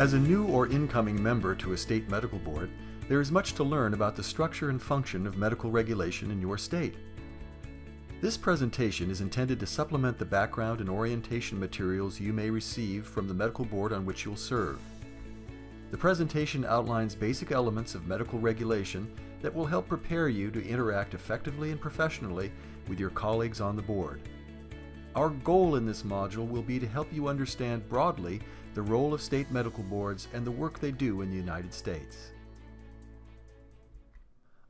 As a new or incoming member to a state medical board, there is much to learn about the structure and function of medical regulation in your state. This presentation is intended to supplement the background and orientation materials you may receive from the medical board on which you'll serve. The presentation outlines basic elements of medical regulation that will help prepare you to interact effectively and professionally with your colleagues on the board. Our goal in this module will be to help you understand broadly the role of state medical boards and the work they do in the United States.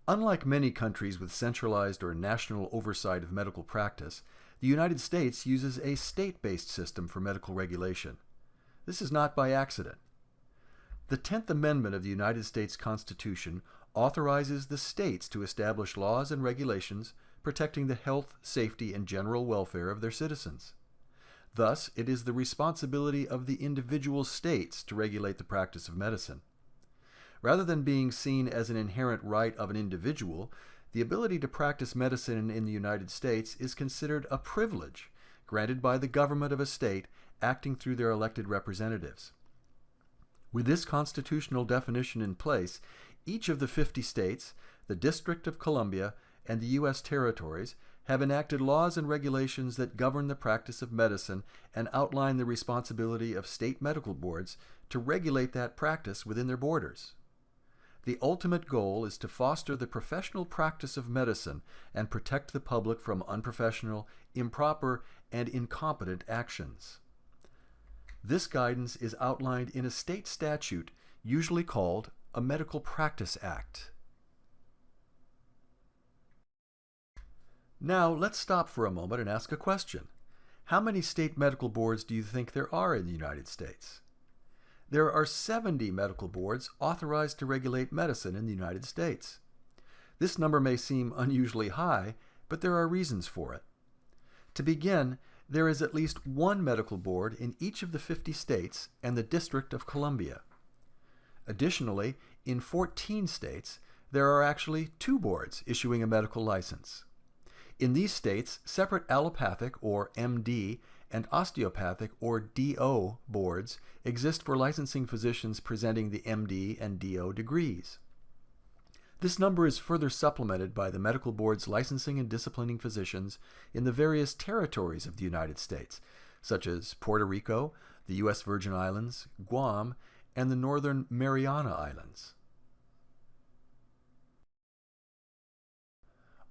Unlike many countries with centralized or national oversight of medical practice, the United States uses a state-based system for medical regulation. This is not by accident. The 10th Amendment of the United States Constitution authorizes the states to establish laws and regulations protecting the health, safety, and general welfare of their citizens. Thus, it is the responsibility of the individual states to regulate the practice of medicine. Rather than being seen as an inherent right of an individual, the ability to practice medicine in the United States is considered a privilege granted by the government of a state acting through their elected representatives. With this constitutional definition in place, each of the 50 states, the District of Columbia, and the U.S. territories have enacted laws and regulations that govern the practice of medicine and outline the responsibility of state medical boards to regulate that practice within their borders. The ultimate goal is to foster the professional practice of medicine and protect the public from unprofessional, improper, and incompetent actions. This guidance is outlined in a state statute, usually called a Medical Practice Act. Now, let's stop for a moment and ask a question. How many state medical boards do you think there are in the United States? There are 70 medical boards authorized to regulate medicine in the United States. This number may seem unusually high, but there are reasons for it. To begin, there is at least one medical board in each of the 50 states and the District of Columbia. Additionally, in 14 states, there are actually 2 boards issuing a medical license. In these states, separate allopathic, or MD, and osteopathic, or DO, boards exist for licensing physicians presenting the MD and DO degrees. This number is further supplemented by the medical boards licensing and disciplining physicians in the various territories of the United States, such as Puerto Rico, the U.S. Virgin Islands, Guam, and the Northern Mariana Islands.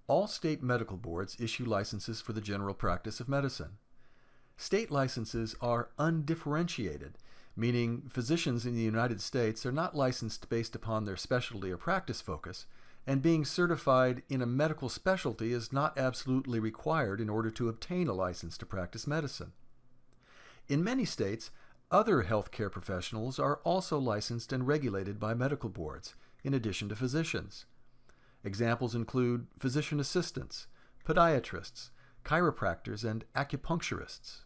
All state medical boards issue licenses for the general practice of medicine. State licenses are undifferentiated, meaning physicians in the United States are not licensed based upon their specialty or practice focus, and being certified in a medical specialty is not absolutely required in order to obtain a license to practice medicine. In many states, other healthcare professionals are also licensed and regulated by medical boards, in addition to physicians. Examples include physician assistants, podiatrists, chiropractors, and acupuncturists.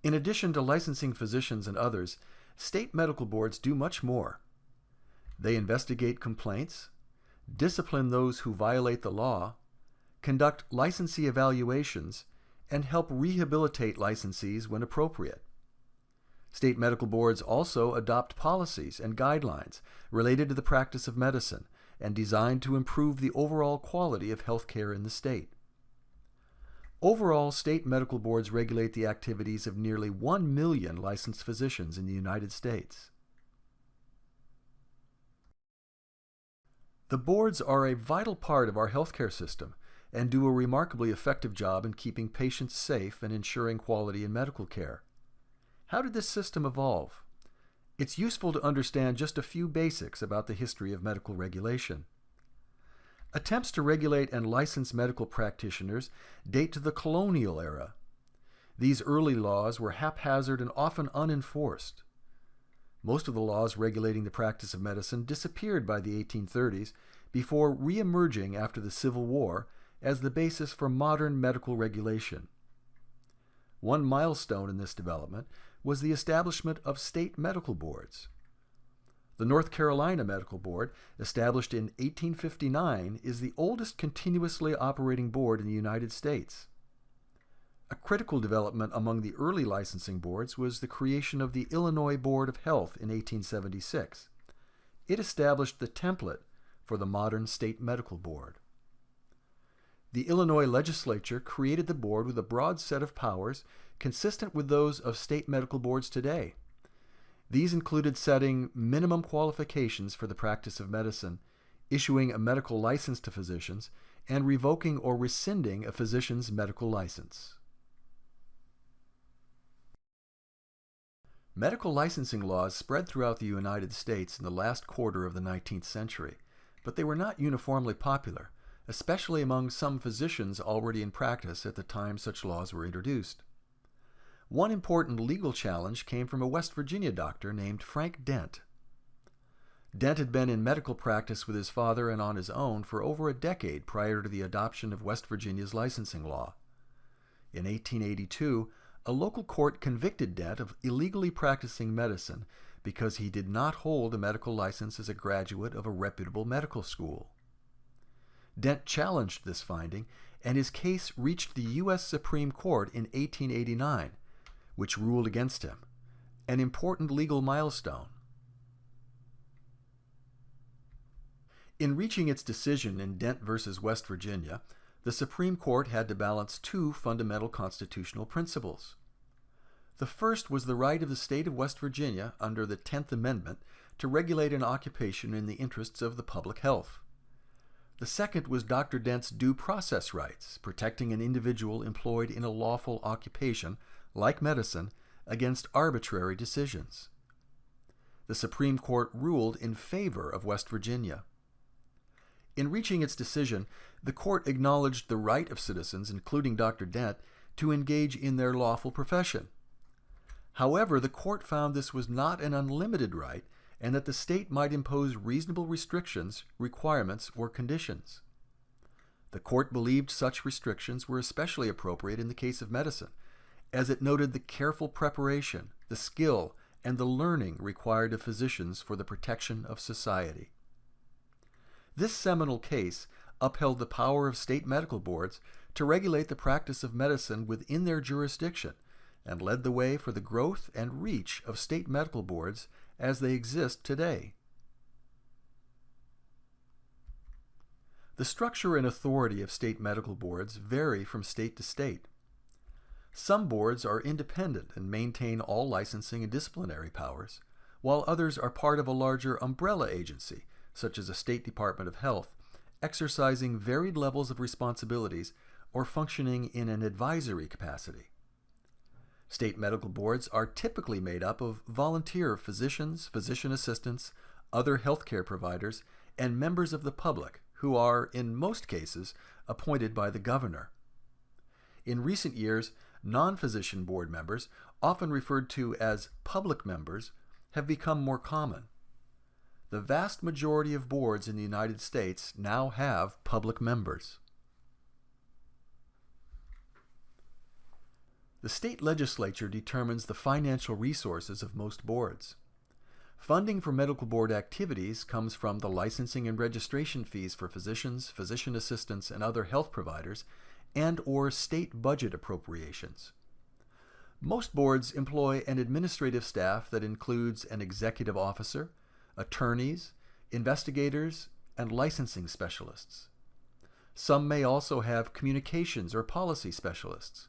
In addition to licensing physicians and others, state medical boards do much more. They investigate complaints, discipline those who violate the law, conduct licensee evaluations, and help rehabilitate licensees when appropriate. State medical boards also adopt policies and guidelines related to the practice of medicine and designed to improve the overall quality of health care in the state. Overall, state medical boards regulate the activities of nearly 1 million licensed physicians in the United States. The boards are a vital part of our healthcare system and do a remarkably effective job in keeping patients safe and ensuring quality in medical care. How did this system evolve? It's useful to understand just a few basics about the history of medical regulation. Attempts to regulate and license medical practitioners date to the colonial era. These early laws were haphazard and often unenforced. Most of the laws regulating the practice of medicine disappeared by the 1830s before re-emerging after the Civil War as the basis for modern medical regulation. One milestone in this development was the establishment of state medical boards. The North Carolina Medical Board, established in 1859, is the oldest continuously operating board in the United States. A critical development among the early licensing boards was the creation of the Illinois Board of Health in 1876. It established the template for the modern state medical board. The Illinois legislature created the board with a broad set of powers consistent with those of state medical boards today. These included setting minimum qualifications for the practice of medicine, issuing a medical license to physicians, and revoking or rescinding a physician's medical license. Medical licensing laws spread throughout the United States in the last quarter of the 19th century, but they were not uniformly popular, especially among some physicians already in practice at the time such laws were introduced. One important legal challenge came from a West Virginia doctor named Frank Dent. Dent had been in medical practice with his father and on his own for over a decade prior to the adoption of West Virginia's licensing law. In 1882, a local court convicted Dent of illegally practicing medicine because he did not hold a medical license as a graduate of a reputable medical school. Dent challenged this finding, and his case reached the U.S. Supreme Court in 1889, which ruled against him, an important legal milestone. In reaching its decision in Dent v. West Virginia, the Supreme Court had to balance two fundamental constitutional principles. The first was the right of the state of West Virginia, under the 10th Amendment, to regulate an occupation in the interests of the public health. The second was Dr. Dent's due process rights, protecting an individual employed in a lawful occupation, like medicine, against arbitrary decisions. The Supreme Court ruled in favor of West Virginia. In reaching its decision, the court acknowledged the right of citizens, including Dr. Dent, to engage in their lawful profession. However, the court found this was not an unlimited right, and that the state might impose reasonable restrictions, requirements, or conditions. The court believed such restrictions were especially appropriate in the case of medicine, as it noted the careful preparation, the skill, and the learning required of physicians for the protection of society. This seminal case upheld the power of state medical boards to regulate the practice of medicine within their jurisdiction, and led the way for the growth and reach of state medical boards as they exist today. The structure and authority of state medical boards vary from state to state. Some boards are independent and maintain all licensing and disciplinary powers, while others are part of a larger umbrella agency, such as a State Department of Health, exercising varied levels of responsibilities or functioning in an advisory capacity. State medical boards are typically made up of volunteer physicians, physician assistants, other healthcare providers, and members of the public who are, in most cases, appointed by the governor. In recent years, non-physician board members, often referred to as public members, have become more common. The vast majority of boards in the United States now have public members. The state legislature determines the financial resources of most boards. Funding for medical board activities comes from the licensing and registration fees for physicians, physician assistants, and other health providers, and/or state budget appropriations. Most boards employ an administrative staff that includes an executive officer, attorneys, investigators, and licensing specialists. Some may also have communications or policy specialists.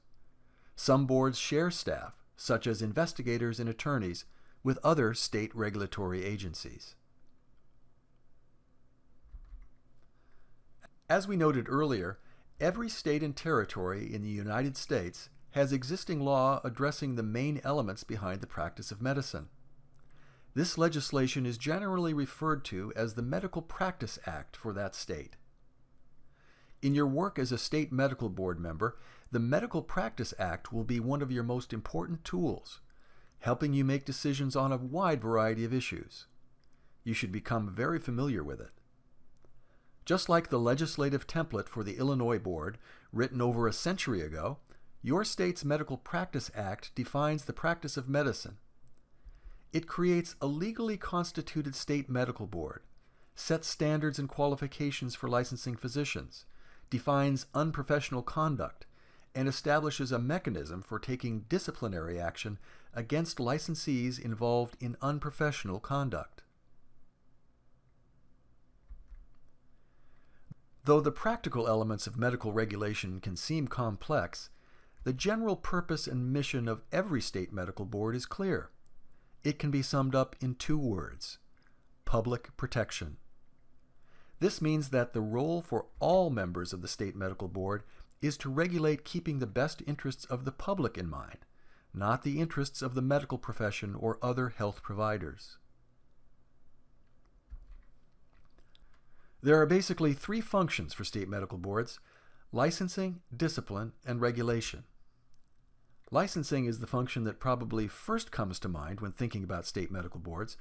Some boards share staff, such as investigators and attorneys, with other state regulatory agencies. As we noted earlier, every state and territory in the United States has existing law addressing the main elements behind the practice of medicine. This legislation is generally referred to as the Medical Practice Act for that state. In your work as a state medical board member, the Medical Practice Act will be one of your most important tools, helping you make decisions on a wide variety of issues. You should become very familiar with it. Just like the legislative template for the Illinois Board, written over a century ago, your state's Medical Practice Act defines the practice of medicine. It creates a legally constituted state medical board, sets standards and qualifications for licensing physicians, defines unprofessional conduct, and establishes a mechanism for taking disciplinary action against licensees involved in unprofessional conduct. Though the practical elements of medical regulation can seem complex, the general purpose and mission of every state medical board is clear. It can be summed up in 2 words: public protection. This means that the role for all members of the state medical board is to regulate keeping the best interests of the public in mind, not the interests of the medical profession or other health providers. There are basically 3 functions for state medical boards: licensing, discipline, and regulation. Licensing is the function that probably first comes to mind when thinking about state medical boards,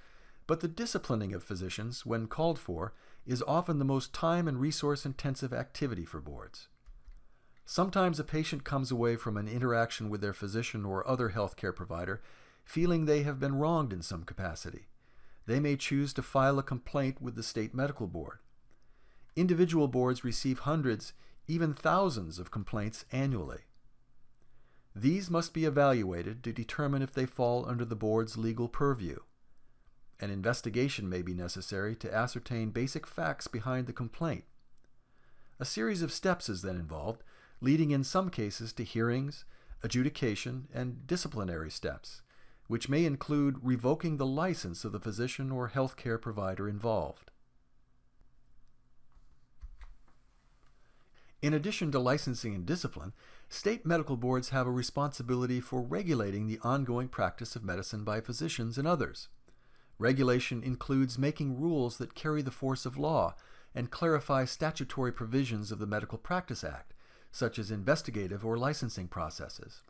but the disciplining of physicians, when called for, is often the most time and resource-intensive activity for boards. Sometimes a patient comes away from an interaction with their physician or other healthcare provider feeling they have been wronged in some capacity. They may choose to file a complaint with the state medical board. Individual boards receive hundreds, even thousands of complaints annually. These must be evaluated to determine if they fall under the board's legal purview. An investigation may be necessary to ascertain basic facts behind the complaint. A series of steps is then involved, leading in some cases to hearings, adjudication, and disciplinary steps, which may include revoking the license of the physician or healthcare provider involved. In addition to licensing and discipline, state medical boards have a responsibility for regulating the ongoing practice of medicine by physicians and others. Regulation includes making rules that carry the force of law and clarify statutory provisions of the Medical Practice Act, such as investigative or licensing processes.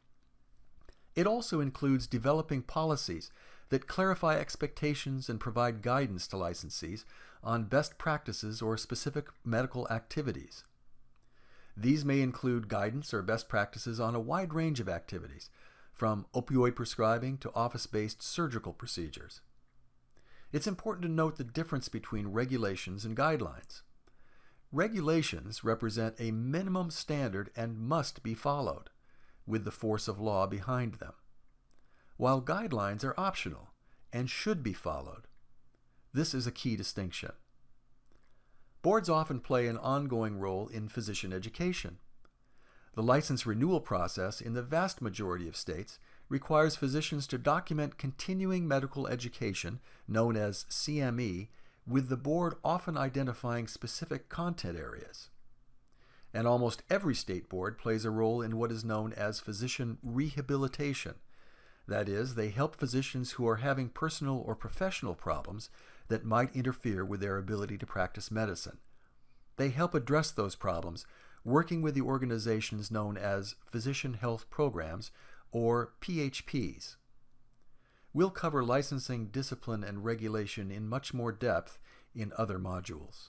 It also includes developing policies that clarify expectations and provide guidance to licensees on best practices or specific medical activities. These may include guidance or best practices on a wide range of activities, from opioid prescribing to office-based surgical procedures. It's important to note the difference between regulations and guidelines. Regulations represent a minimum standard and must be followed, with the force of law behind them, while guidelines are optional and should be followed. This is a key distinction. Boards often play an ongoing role in physician education. The license renewal process in the vast majority of states requires physicians to document continuing medical education, known as CME, with the board often identifying specific content areas. And almost every state board plays a role in what is known as physician rehabilitation. That is, they help physicians who are having personal or professional problems that might interfere with their ability to practice medicine. They help address those problems, working with the organizations known as Physician Health Programs, or PHPs. We'll cover licensing, discipline, and regulation in much more depth in other modules.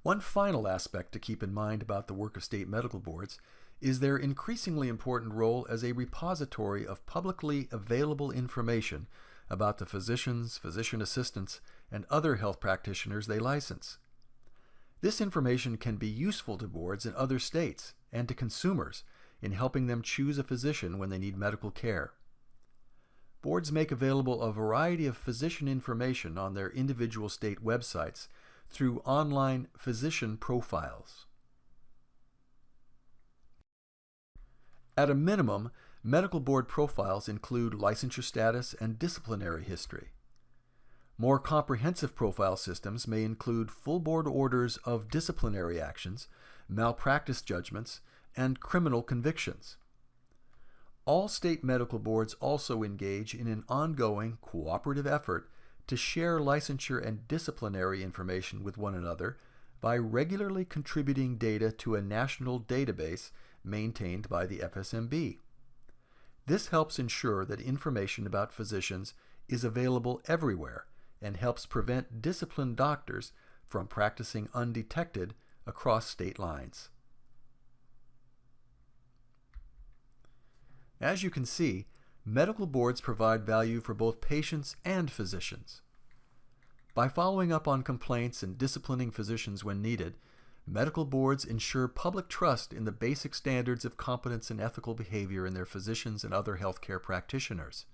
One final aspect to keep in mind about the work of state medical boards is their increasingly important role as a repository of publicly available information about the physicians, physician assistants, and other health practitioners they license. This information can be useful to boards in other states and to consumers in helping them choose a physician when they need medical care. Boards make available a variety of physician information on their individual state websites through online physician profiles. At a minimum, medical board profiles include licensure status and disciplinary history. More comprehensive profile systems may include full board orders of disciplinary actions, malpractice judgments, and criminal convictions. All state medical boards also engage in an ongoing cooperative effort to share licensure and disciplinary information with one another by regularly contributing data to a national database maintained by the FSMB. This helps ensure that information about physicians is available everywhere and helps prevent disciplined doctors from practicing undetected across state lines. As you can see, medical boards provide value for both patients and physicians. By following up on complaints and disciplining physicians when needed, medical boards ensure public trust in the basic standards of competence and ethical behavior in their physicians and other healthcare practitioners.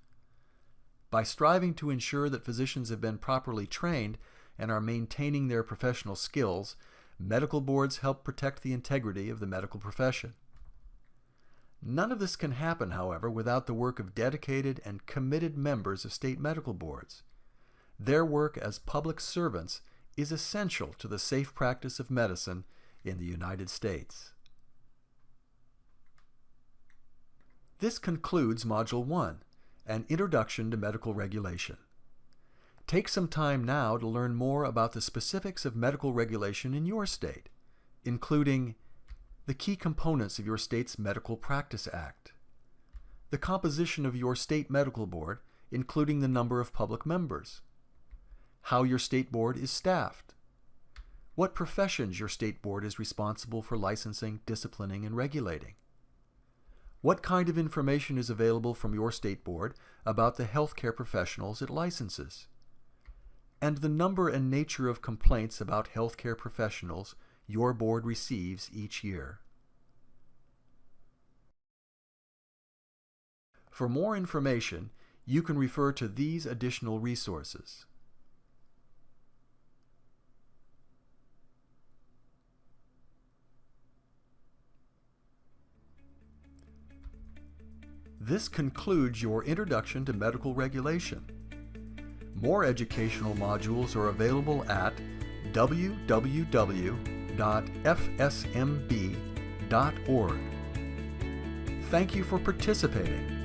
By striving to ensure that physicians have been properly trained and are maintaining their professional skills, medical boards help protect the integrity of the medical profession. None of this can happen, however, without the work of dedicated and committed members of state medical boards. Their work as public servants is essential to the safe practice of medicine in the United States. This concludes Module 1, an Introduction to Medical Regulation. Take some time now to learn more about the specifics of medical regulation in your state, including the key components of your state's Medical Practice Act, the composition of your state medical board, including the number of public members, how your state board is staffed, what professions your state board is responsible for licensing, disciplining, and regulating, what kind of information is available from your state board about the healthcare professionals it licenses, and the number and nature of complaints about healthcare professionals your board receives each year. For more information, you can refer to these additional resources. This concludes your Introduction to Medical Regulation. More educational modules are available at www.fsmb.org. Thank you for participating.